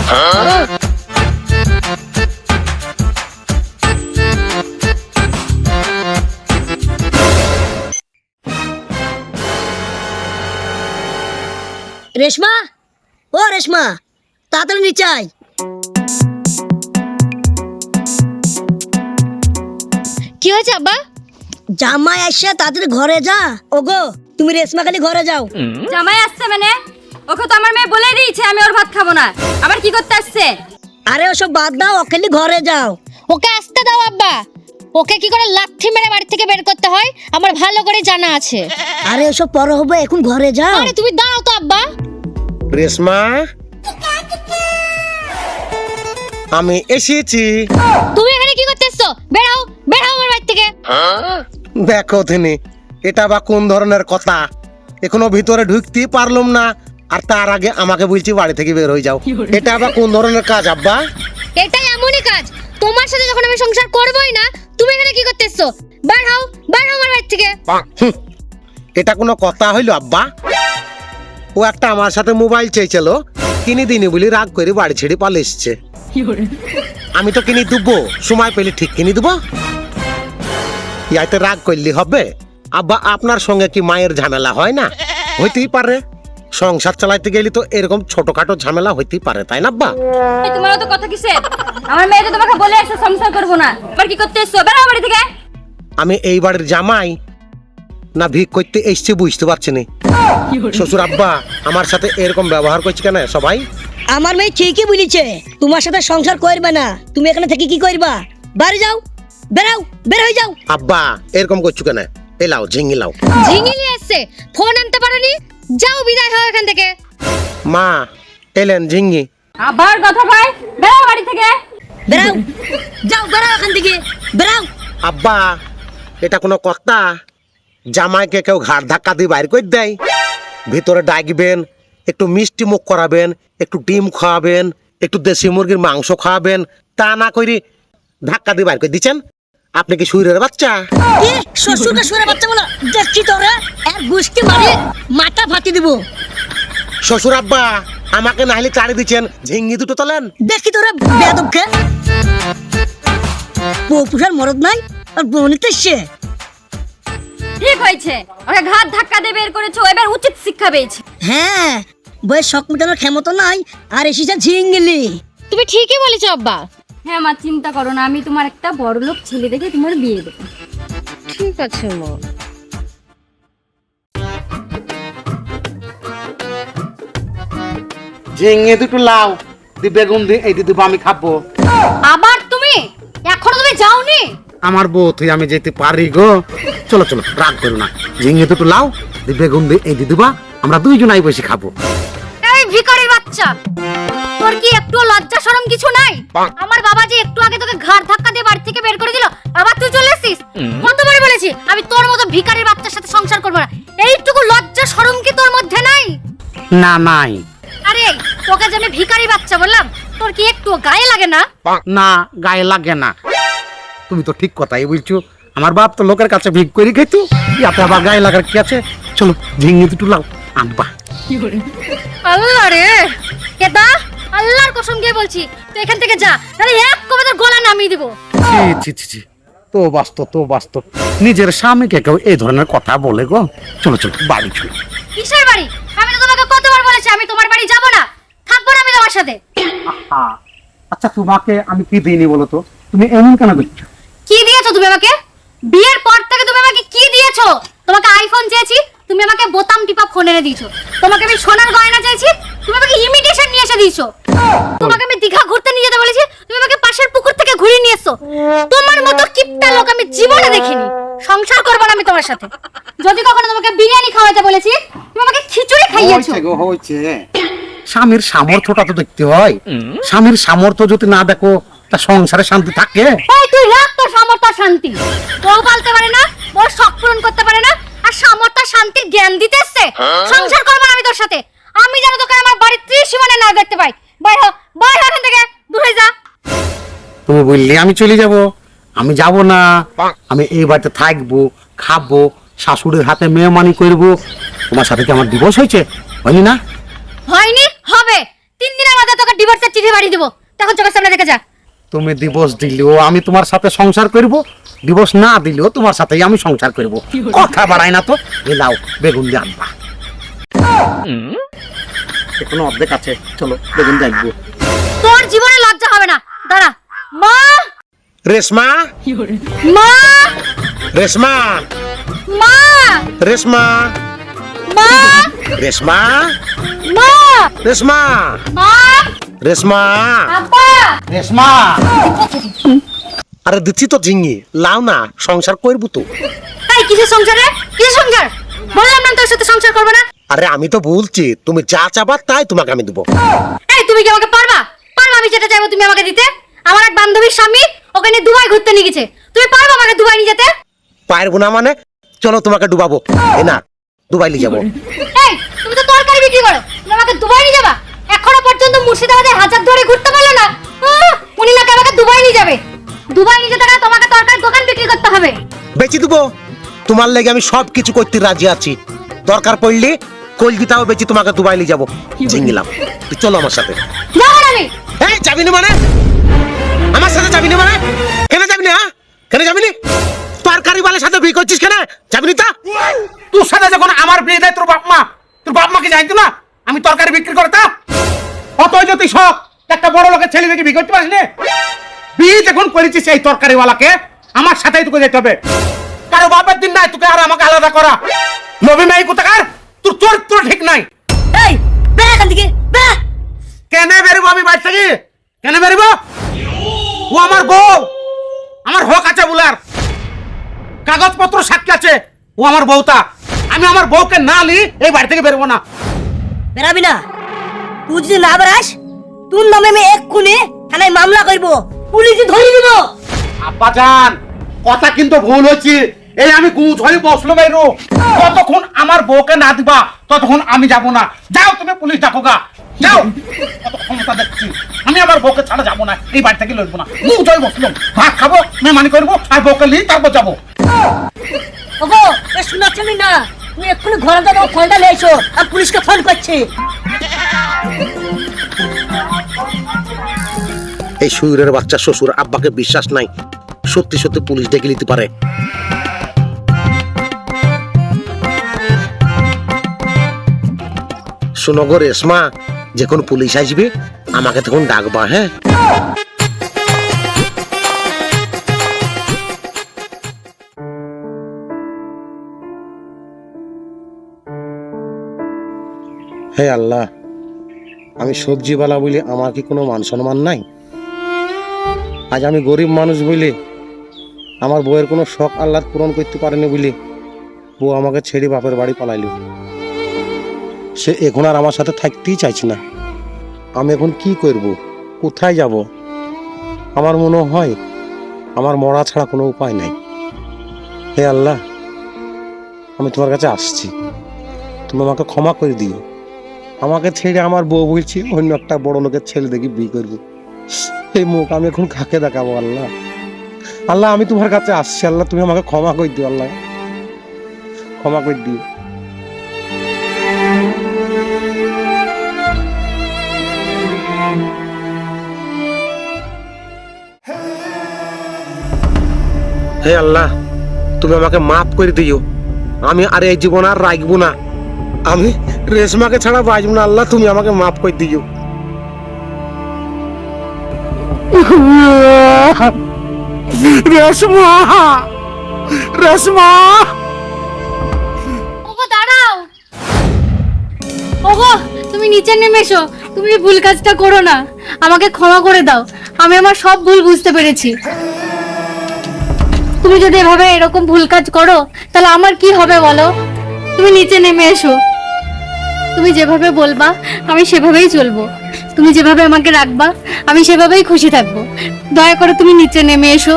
রেশমা, ও রেশমা, তাড়াতাড়ি নিচে আয়। কি হয়েছে আব্বা? জামাই আসছে, তাড়াতাড়ি ঘরে যা। ওগো, তুমি রেশমা খালি ঘরে যাও। জামাই আসছে মানে? ওকে তো আমার মেয়ে বলেই দিয়েছে আমি ওর ভাত খাবো না। আবার কি করতে আসছে? আরে ওসব বাদ দাও, ও খালি ঘরে যাও। ওকে আসতে দাও আব্বা। ওকে কি করে লাথি মেরে বাড়ি থেকে বের করতে হয় আমার ভালো করে জানা আছে। আরে ওসব পরে হবে, এখন ঘরে যাও। আরে তুমি দাঁড়াও তো আব্বা। রেশমা, আমি এসেছি। তুমি এখানে কি করতেছো? বের হও, বের হও আমার বাড়ি থেকে। দেখো তিনি, এটা বা কোন ধরনের কথা? এখনো ভিতরে ঢুকতেই পারলাম না, আর তার আগে আমাকে বলছি বাড়ি থেকে বের হয়ে যাও। এটা বা কোন ধরনের কাজ আব্বা? এটা এমনই কাজ। তোমার সাথে যখন আমি সংসার করবই না, তুমি এখানে কি করতেছো? বের হও, বের হও আমার বাড়ি থেকে। হুঁ, এটা কোনো কথা হইলো আব্বা? ও একটা আমার সাথে মোবাইল চেয়েছিল, কিনে দিনি বলি রাগ করে বাড়ি ছেড়ে পালিয়ে এসছে। আমি তো কিনে দেবো, সময় পেলে ঠিক কিনে দেবো। ইয়াতে রাগ করলে হবে? আব্বা, আপনার সঙ্গে কি মায়ের ঝামেলা হয় না? হইতেই পারে। সংসার চালাইতে গেলে তো এরকম ছোটখাটো ঝামেলা হইতেই পারে, তাই না আব্বা? এই তোমার তো কথা কিসের? আমার মেয়ে তো তোমাকে বলে এসে সংসার করব না, আবার কি করতে এসছো? বের হও বাড়ি থেকে। আমি এই বাড়ির জামাই না ভিক করতে এসছি বুঝতে পারছি না। শ্বশুর আব্বা আমার সাথে এরকম ব্যবহার করছে কেন সবাই? আমার মেয়ে ঠিকই বলেছে, তোমার সাথে সংসার করবে না। তুমি এখানে থেকে কি করবা? বাড়ি যাও, বেরাও, বের হয়ে যাও। আব্বা এরকম করছো কেন? এলাও ঝিঙি লাও। ঝিঙিলি আসছে, ফোন আনতে পারোনি? যাও, বিদায় হও এখান থেকে। মা এলেন ঝিঙি। আবার কথা ভাই, বেরো বাড়ি থেকে। বেরাও, যাও, বেরাও এখান থেকে, বেরাও। আব্বা এটা কোনো কথা? জামাইকে কেউ ঘাড় ধাক্কা দিয়ে বাইর করে দেয়? ভিতরে ডাকবেন, একটু মিষ্টি মুখ করাবেন, একটু ডিম খাওয়াবেন, একটু দেশি মুরগির মাংস খাওয়াবেন, তা না করি ধাক্কা দিয়ে বাইর করে দিচ্ছেন? আপনি কি সুরের বাচ্চা? কি শ্বশুরকে সুরে বাচ্চা বলো? দেখছি তোরা এক গুষ্টি মারি মাথা ফাটি দিব। শ্বশুর আব্বা আমাকে নাহলে চাড়ি দিচ্ছেন, ঝিঙ্গি দুটো তোলেন। দেখি তোরা বেয়াদবকে। পুষার মরদ নাই আর বনিতে সে। ঠিক হয়েছে, ওকে ঘাট ধাক্কা দিয়ে বের করেছো, এবার উচিত শিক্ষা পেয়েছে। হ্যাঁ, বইয়ের শখ মেটানোর ক্ষমতা নাই, আর এসেছে ঝিঙ্গলি। তুমি ঠিকই বলেছো আব্বা। হ্যাঁ মা, চিন্তা করো না, আমি তোমার একটা বড় লোক ছেলে দেখে তোমার বিয়ে দেবো। ঠিক আছে মা। ঝিঙ্গি দুটো লাও, দি বেগুন দি এই দিদি আমি খাবো। আবার তুমি? এখনো তুমি যাওনি? আমার বউ তুই আমি যেতে পারি গো। চলো চলো, রাগ করো না। ঝিঙ্গি দুটো লাও, দি বেগুন দি এই দিদি আমরা দুইজনাই বসে খাবো। এই ভিখারির বাচ্চা, তোর কি একটু লজ্জা শরম কিছু নাই? আমার বাবা যে একটু আগে তোকে ঘাড় ধাক্কা দিয়ে বাড়ি থেকে বের করে দিল, আবার তুই চলে এসেছিস? কতবার বলেছি আমি তোর মতো ভিখারির বাচ্চার সাথে সংসার করব না। এইটুকু লজ্জা শরম কি তোর মধ্যে নাই? না নাই। আরে তোকে যে আমি ভিখারি বাচ্চা বললাম, তোর কি একটু গায়ে লাগে না? না গায়ে লাগে না। তুমি তো ঠিক কথাই বলছো, আমার বাপ তো লোকের কাছে ভিক করে খেতো, ইয়াতে আবার গায়ে লাগার কি আছে? চলো ঝিঙ্গি দুটো লাও আনবা। আল্লাহ রে, কেদা আল্লাহর কসম দিয়ে বলছি তুই এখান থেকে যা, তাহলে এক কবে তোর গলা নামিয়ে দিব। ছি ছি ছি ছি, তো বাস্তব নিজের স্বামীকে কেউ এই ধরনের কথা বলে গো। চলো চলো বাড়ি চলো। কিসের বাড়ি? আমি তো তোমাকে কতবার বলেছি আমি তোমার বাড়ি যাব না, থাকবো না আমি তোমার সাথে। আচ্ছা তোমাকে আমি কি দিইনি বলো তো? তুমি এমন কেন করছো? কি দিয়েছো তুমি আমাকে? বিয়ের পর থেকে তুমি আমাকে কি দিয়েছো? তোমাকে আইফোন চেয়েছি, তুমি আমাকে বোতাম টিপা ফোন এনে দিয়েছো। তোমাকে আমি সোনার গয়না চেয়েছি, তুমি আমাকে ইমিটেশন নিয়ে এসে দিয়েছো। তোমাকে আমি দীঘা ঘুরতে নিয়ে যেতে বলেছি, তুমি আমাকে পাশের পুকুর থেকে ঘুরিয়ে নিয়ে এসছো। তোমার মতো কিপটা লোক আমি জীবনে দেখিনি। সংসার করব না আমি তোমার সাথে। যদি কখনো তোমাকে বিরিয়ানি খাওয়াতে বলেছি, তুমি আমাকে খিচুড়ি খাইয়েছো। হয়েছে স্বামীর সামর্থ্যটা তো দেখতে হয়। স্বামীর সামর্থ্য যদি না দেখো তা সংসারে শান্তি থাকে? এই তুই রাখ তোর সামর্থ্য শান্তি। বউ পালতে পারে না, বউ শখ পূরণ করতে পারে না, আর সামর্থ্য শান্তির জ্ঞান দিতে এসছে। সংসার করব না আমি তোর সাথে। আমি যেন তোকে আমার বাড়ির ত্রিসীমানে না দেখতে পাই। বাইরে হ, বাইরে এখান থেকে, দূর হয়ে যা। তুমি বললে আমি চলে যাব? আমি যাব না। আমি এই বাড়িতে থাকবো, খাবো, শাশুড়ির হাতে মেহমানি করবো। তোমার সাথে কি আমার ডিভোর্স হয়েছে? হয়নি না? হয়নি, হবে। 3 দিনের মধ্যে তোকে ডিভোর্সের চিঠি বাড়ি দেব, তখন চোখের সামনে দেখে যা। তুমি ডিভোর্স দিলেও আমি তোমার সাথে সংসার করব, ডিভোর্স না দিলেও তোমার সাথেই আমি সংসার করব। কথা বাড়াই না তো, এলাও বেগুন দিয়ে আনবা। এখনো অর্ধেক আছে, চলো বেগুন দেখবো। তোর জীবনে লজ্জা হবে না। দাঁড়া। মা, রেশমা, মা, রেশমা, মা, রেশমা, মা, রেশমা, মা, রেশমা, মা, রেশমা। আব্বা। রেশমা, আরে দিচ্ছি তো ঝিঙ্গি, লাও না, সংসার করবো তো। এই কিসের সংসার রে? কিসের সংসার? বললাম না তোর সাথে সংসার করবে না। আরে আমি তো বলছি, তুমি যা চাবা তাই তোমাকে আমি দেবো। এই তুমি কি আমাকে পারবা? পারবা আমি যেটা চাইবো তুমি আমাকে দিতে? আমার এক বান্ধবীর স্বামী ওকে নিয়ে দুবাই ঘুরতে নিয়ে গেছে, তুমি পারবা আমাকে দুবাই নিয়ে যেতে? পারবো না মানে? চলো তোমাকে ডুবাবো। এ না, দুবাই নিয়ে যাবো। এই তুমি তো তরকারি বিক্রি করো, তুমি আমাকে দুবাই নিয়ে যাবা? এখনো পর্যন্ত মুর্শিদাবাদে হাজার দুয়ারে ঘুরতে পারলো না, উনি নাকি আমাকে দুবাই নিয়ে যাবে। দুবাই নিয়ে যেতে গেলে তোমাকে তরকারি দোকান বিক্রি করতে হবে। বেচে দেবো, তোমার লেগে আমি সব কিছু করতে রাজি আছি। দরকার পড়লে কলকাতাও বেচি তোমাকে দুবাই নিয়ে যাবো। ঝিঙ্গিলাম, তুই চলো আমার সাথে। যাবো না আমি। এই যাবি না মানে? আমার সাথে যাবি না মানে? কেন যাবি না? কেন যাবি না? তরকারি বালের সাথে বিয়ে করছিস কেন? যাবি না তা? তোর সাথে যখন আমার বিয়ে দেয় তোর বাপ মা কি জানতো না আমি তরকারি বিক্রি করতাম? অতই যদি শখ একটা বড় লোকের ছেলে মেয়েকে বিয়ে করতে পারিস না? বিয়ে যখন করেছিস এই তরকারিওয়ালাকে, আমার সাথেই তোকে যেতে হবে। কারো বাপের দিন নাই তোকে আর আমাকে আলাদা করা। নবী মাই কোথাকার, তোর চরিত্র ঠিক নাই। এই বের এখান থেকে, বের। কেন বেরোবো আমি বাড়ি থেকে? কেন বেরোবো? ও আমার বউ, আমার হক আছে বলার, কাগজপত্র সাক্ষী আছে। ও আমার বউটা, আমি আমার বউকে না নি এই বাড়ি থেকে বেরোবো না। বেরাবি না? তুই যদি না বেরাস, তোর নামে আমি এক্ষুনি থানায় মামলা করবো, পুলিশে ধরে দিব। আব্বা জান, কথা কিন্তু ভুল হচ্ছে। এই আমি গুছ হয়ে বসলো বাইরো, ততক্ষণ আমার বউকে না দিবা ততক্ষণ আমি যাব না। যাও তুমি পুলিশ ডাকো গা, যাও। কত ক্ষমতা দেখছি, আমি আমার বউকে ছাড়া যাবো না, এই বাড়ি থেকে লড়বো না। গুছ হয়ে বসলাম, ভাত খাবো, মেহমানি করবো, আর বউকে নিয়ে তারপর যাবো। ওগো, এ শোনাচ্ছি না, তুমি এক্ষুনি ঘরে যাও, ফোনটা নিয়ে এসো, আর পুলিশকে ফোন করছি। এই শুয়োরের বাচ্চা শ্বশুর আব্বাকে বিশ্বাস নাই, সত্যি সত্যি পুলিশ ডেকে নিতে পারে। শোনো গো রেশমা, যখন পুলিশ আসবে আমাকে তখন ডাকবা, হ্যাঁ? হে আল্লাহ, আমি সবজিওয়ালা বলে আমার কি কোনো মান সম্মান নাই? আজ আমি গরিব মানুষ বলে, আমার বউয়ের কোনো শখ আহ্লাদ পূরণ করতে পারেনি বলে বউ আমাকে ছেড়ে বাপের বাড়ি পালাইল। সে এখন আর আমার সাথে থাকতেই চাইছে না। আমি এখন কি করব? কোথায় যাব? আমার মনে হয় আমার মরা ছাড়া কোনো উপায় নাই। হে আল্লাহ, আমি তোমার কাছে আসছি, তুমি আমাকে ক্ষমা করে দিও। আমাকে ছেড়ে আমার বউ বলছি অন্য একটা বড় লোকের ছেলে দেখি বিয়ে করবো। এই মুখ আমি এখন কাকে দেখাবো? আল্লাহ, আল্লাহ আমি তোমার কাছে আসছি। আল্লাহ তুমি আমাকে ক্ষমা করে দিও, আল্লাহ ক্ষমা করে দিও। হে আল্লাহ, তুমি আমাকে মাফ করে দিও। আমি আর এই জীবন আর রাখবো না। আমি রেশমাকে ছাড়া বাঁচবো না। আল্লাহ তুমি আমাকে মাফ করে দিও। রেশমা, রেশমা, ওগো দাঁড়াও। ওগো তুমি নিচে নেমে এসো, তুমি এই ভুল কাজটা করো না, আমাকে ক্ষমা করে দাও। আমি আমার সব ভুল বুঝতে পেরেছি। তুমি যদি এভাবে এরকম ভুল কাজ করো তাহলে আমার কি হবে বলো? তুমি নিচে নেমে এসো, তুমি যেভাবে বলবা আমি সেভাবেই চলবো, তুমি যেভাবে আমাকে রাখবা আমি সেভাবেই খুশি থাকবো। দয়া করে তুমি নিচে নেমে এসো।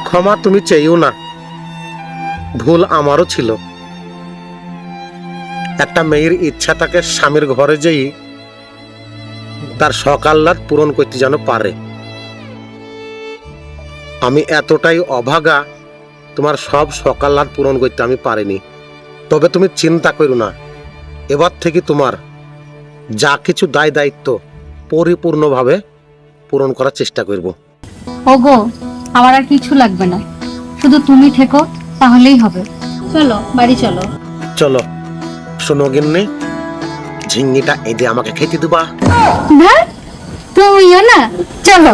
ক্ষমা তুমি চেয়েও না, ভুল আমারও ছিল। একটা মেয়ের ইচ্ছা তাকে স্বামীর ঘরে যেই তার শখ আহ্লাদ পূরণ করতে যেন পারে। আমি এতটাই অভাগা, তোমার সব সকালাত পূরণ করতে আমি পারিনি। তবে তুমি চিন্তা করো না, এবার থেকে তোমার যা কিছু দায় দায়িত্ব পরিপূর্ণভাবে পূরণ করার চেষ্টা করব। ওগো, আমার আর কিছু লাগবে না, শুধু তুমি থেকো তাহলেই হবে। চলো বাড়ি চলো। চলো। শোনো গিন্নি, ঝিঙ্গিটা এদে আমাকে খেতে দিবা। না তুমিও না, চলো।